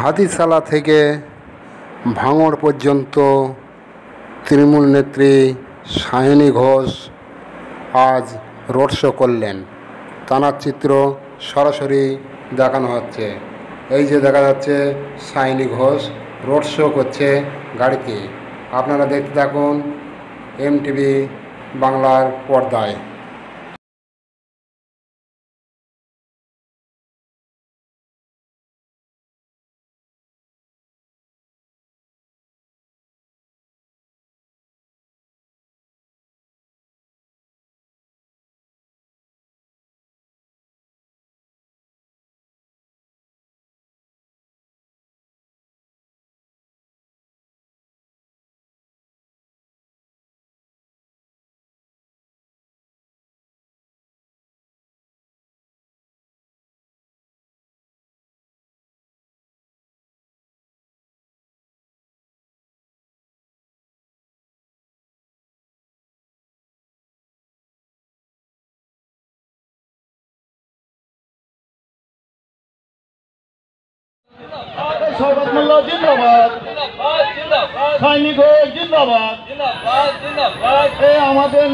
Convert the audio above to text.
হাতিশালা থেকে ভাঙড় পর্যন্ত তৃণমূল নেত্রী সায়নী ঘোষ আজ রোড শো করলেন। তার চিত্র সরাসরি দেখানো হচ্ছে। এই যে দেখা যাচ্ছে সায়নী ঘোষ রোড শো করছে গাড়িতে। আপনারা দেখতে থাকুন এমটিভি বাংলার পর্দায়। শওকত মোল্লা জিন্দাবাদ, সায়নী ঘোষ জিন্দাবাদ। আমাদের